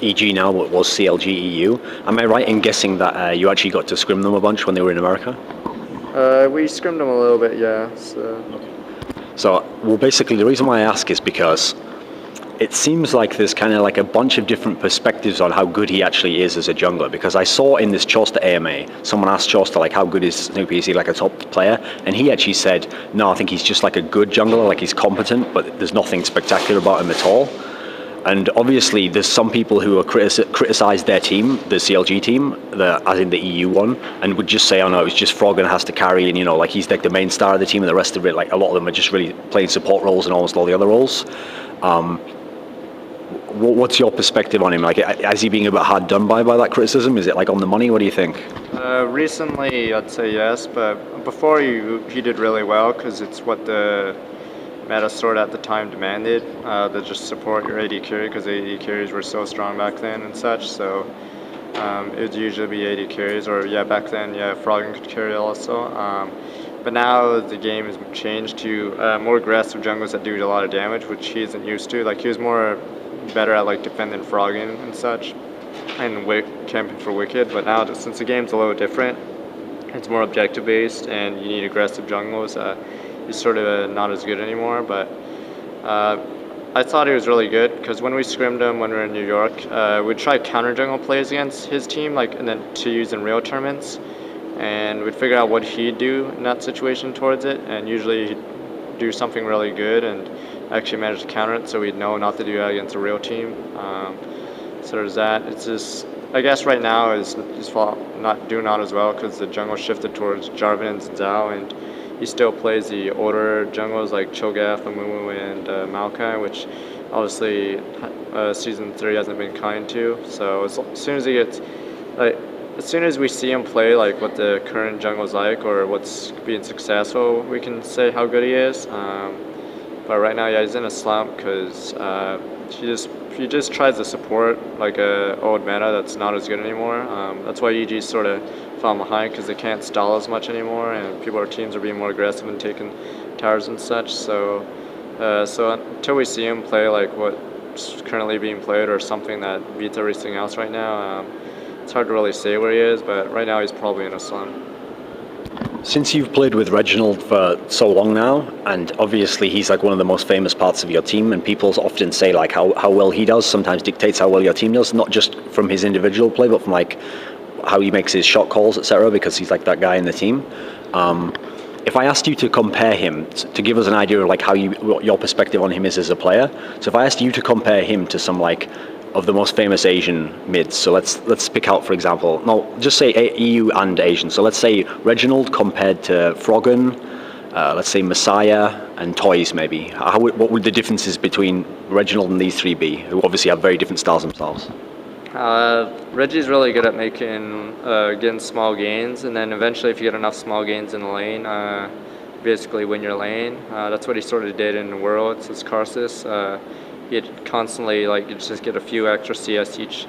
EG now, but was CLG EU. Am I right in guessing that you actually got to scrim them a bunch when they were in America? We scrimmed them a little bit, yeah. So, well, basically the reason why I ask is because it seems like there's kind of like a bunch of different perspectives on how good he actually is as a jungler, because I saw in this Chauster AMA, someone asked Chauster, like, how good is Snoopeh? Is he like a top player? And he actually said, no, I think he's just like a good jungler, like he's competent, but there's nothing spectacular about him at all. And obviously there's some people who are criticize their team, the CLG team, as in the EU one, and would just say, oh no, it's just Froggen has to carry, and like he's like the main star of the team, and the rest of it, like a lot of them are just really playing support roles and almost all the other roles. What's your perspective on him? Like, is he being a bit hard done by that criticism? Is it like on the money? What do you think? Recently, I'd say yes, but before he did really well, because it's what the meta sort at the time demanded, to just support your AD carry, because AD carries were so strong back then and such. So it would usually be AD carries, or back then, Froggen could carry also. But now the game has changed to more aggressive junglers that do a lot of damage, which he isn't used to. Like, he was more better at like defending Froggen and such, and camping for Wicked. But now, since the game's a little different, it's more objective based, and you need aggressive jungles. He's sort of not as good anymore, but I thought he was really good because when we scrimmed him when we were in New York, we'd try counter jungle plays against his team, like, and then to use in real tournaments, and we'd figure out what he'd do in that situation towards it, and usually he'd do something really good and actually manage to counter it, so we'd know not to do that against a real team. So there's that. It's just, I guess right now is his fault not doing not as well because the jungle shifted towards Jarvan and Zhao, and he still plays the older jungles like Cho'Gath, Amumu, and Maokai, which obviously season 3 hasn't been kind to. So as soon as he gets, like, as soon as we see him play like what the current jungle's like or what's being successful, we can say how good he is. But right now, yeah, he's in a slump because he just tries to support like a old meta that's not as good anymore. That's why EG's sort of fallen behind because they can't stall as much anymore, and our teams are being more aggressive and taking towers and such. So until we see him play like what's currently being played or something that beats everything else right now, it's hard to really say where he is. But right now, he's probably in a slump. Since you've played with Reginald for so long now, and obviously he's like one of the most famous parts of your team, and people often say like how well he does sometimes dictates how well your team does, not just from his individual play, but from like how he makes his shot calls, etc., because he's like that guy in the team. If I asked you to compare him, to give us an idea of like what your perspective on him is as a player, so if I asked you to compare him to some like of the most famous Asian mids. So let's pick out, for example, no, just say EU and Asian. So let's say Reginald compared to Froggen, let's say Messiah and Toys maybe. What would the differences between Reginald and these three be, who obviously have very different styles themselves? Reggie's really good at getting small gains, and then eventually if you get enough small gains in the lane, basically win your lane. That's what he sort of did in the Worlds with Karsus. He'd constantly you'd just get a few extra CS each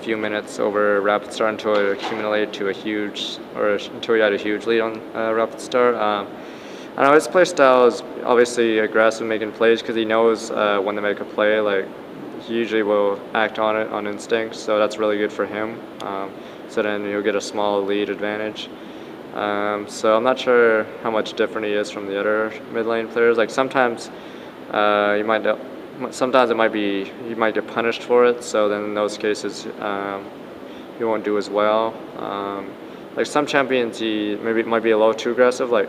few minutes over Rapid Star until it accumulated to until he had a huge lead on Rapid Star. I know his play style is obviously aggressive, making plays because he knows when to make a play. Like he usually will act on it on instinct, so that's really good for him. So then he'll get a small lead advantage. So I'm not sure how much different he is from the other mid lane players. Like sometimes sometimes he might get punished for it, so then in those cases he won't do as well. Like some champions he might be a little too aggressive. Like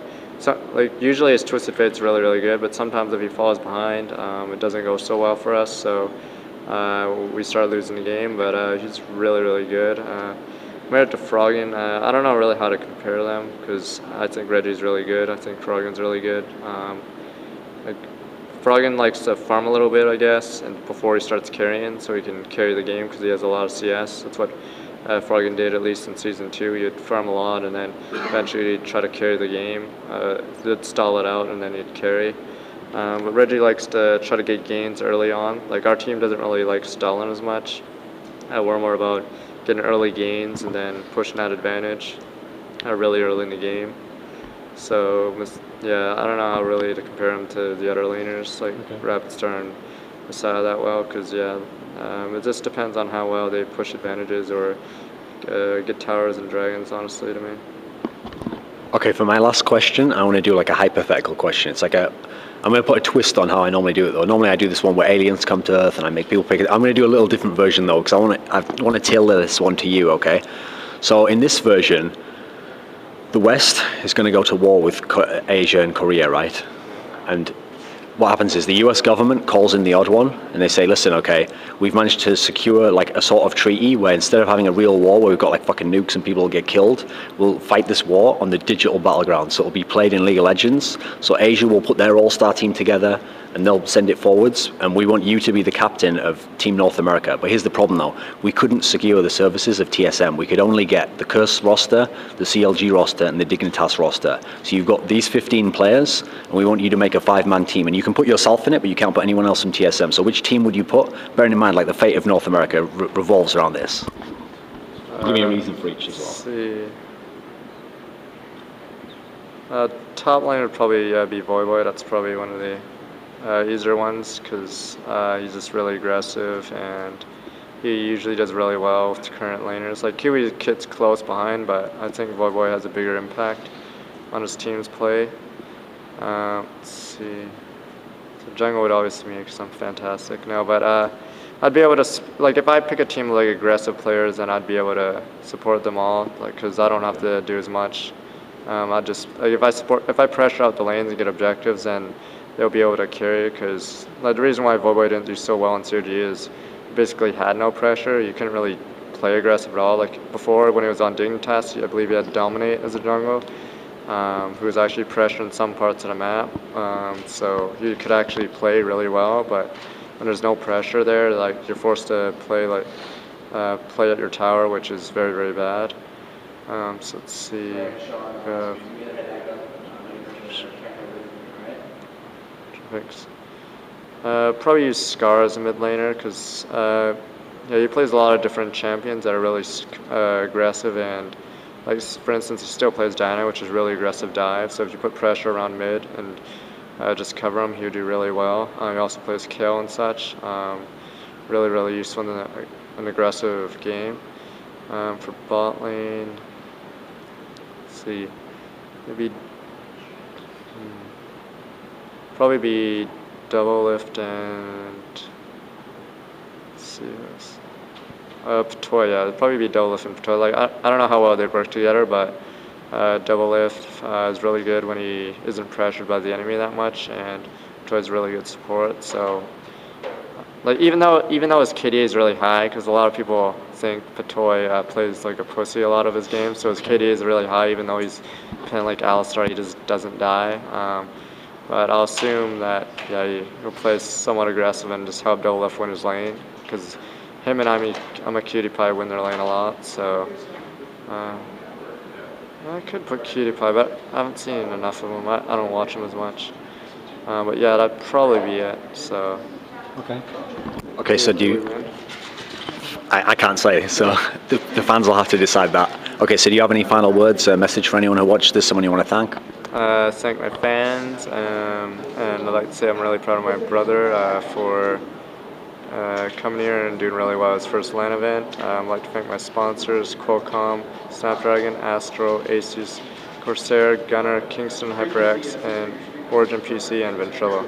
usually his Twisted Fate's really, really good, but sometimes if he falls behind, it doesn't go so well for us, so we start losing the game, but he's really, really good. Compared to Froggen, I don't know really how to compare them because I think Reggie's really good. I think Froggen's really good. Froggen likes to farm a little bit, I guess, and before he starts carrying, so he can carry the game because he has a lot of CS. That's what Froggen did, at least in Season 2. He'd farm a lot, and then eventually he'd try to carry the game. He'd stall it out, and then he'd carry. But Reggie likes to try to get gains early on. Like, our team doesn't really like stalling as much. We're more about getting early gains and then pushing that advantage really early in the game. So, yeah, I don't know how really to compare him to the other laners, like Rapid Star and Messiah that well, because, yeah, it just depends on how well they push advantages or get towers and dragons, honestly, to me. Okay, for my last question, I want to do like a hypothetical question. It's like I'm going to put a twist on how I normally do it, though. Normally I do this one where aliens come to Earth and I make people pick it. I'm going to do a little different version, though, because I want to tailor this one to you, okay? So in this version, the West is going to go to war with Asia and Korea, right? And what happens is the US government calls in TheOddOne and they say, listen, okay, we've managed to secure like a sort of treaty where instead of having a real war where we've got like fucking nukes and people will get killed, we'll fight this war on the digital battleground. So it'll be played in League of Legends. So Asia will put their all-star team together and they'll send it forwards, and we want you to be the captain of Team North America. But here's the problem though, we couldn't secure the services of TSM. We could only get the Curse roster, the CLG roster, and the Dignitas roster. So you've got these 15 players, and we want you to make a 5-man team, and you can put yourself in it, but you can't put anyone else in TSM. So which team would you put? Bearing in mind, like the fate of North America revolves around this. Give me a reason for each as well. Let's see. Top lane would probably be Voivod. That's probably one of the easier ones because he's just really aggressive and he usually does really well with current laners. Like Kiwi Kit's close behind, but I think Voivoy has a bigger impact on his team's play. Let's see. So jungle would always be me because I'm fantastic now, but I'd be able to, like, if I pick a team of like aggressive players, then I'd be able to support them all, like, because I don't have to do as much. I just, like, if I pressure out the lanes and get objectives, then they'll be able to carry. Because like, the reason why Voivoy didn't do so well in CLG is he basically had no pressure. You couldn't really play aggressive at all. Like before, when he was on Dignitas, I believe he had Dominate as a jungle, who was actually pressuring some parts of the map. So he could actually play really well, but when there's no pressure there, like, you're forced to play play at your tower, which is very, very bad. So let's see. Probably use Scar as a mid laner because he plays a lot of different champions that are really aggressive, and like, for instance, he still plays Diana, which is really aggressive dive. So if you put pressure around mid and just cover him, he would do really well. He also plays Kale and such. Really, really useful in an aggressive game. For bot lane, let's see, maybe probably be double lift and let's see this. Patoy, yeah, it'd probably be double lift and Patoy. Like, I don't know how well they work together, but double lift is really good when he isn't pressured by the enemy that much, and Patoy's really good support. So, like, even though his KD is really high, because a lot of people think Patoy plays like a pussy a lot of his games, so his KD is really high, even though he's playing like Alistar, he just doesn't die. But I'll assume that, yeah, he'll play somewhat aggressive and just help double lift win his lane, because him and I'm a Cutie Pie win their lane a lot. So I could put Cutie Pie, but I haven't seen enough of him. I don't watch him as much. But yeah, that'd probably be it. So. Okay, so do you... I can't say, so the fans will have to decide that. Okay, so do you have any final words, a message for anyone who watched this, someone you want to thank? Thank my fans, and I'd like to say I'm really proud of my brother for coming here and doing really well at his first LAN event. I'd like to thank my sponsors, Qualcomm, Snapdragon, Astro, Asus, Corsair, Gunner, Kingston HyperX, and Origin PC, and Ventrilo.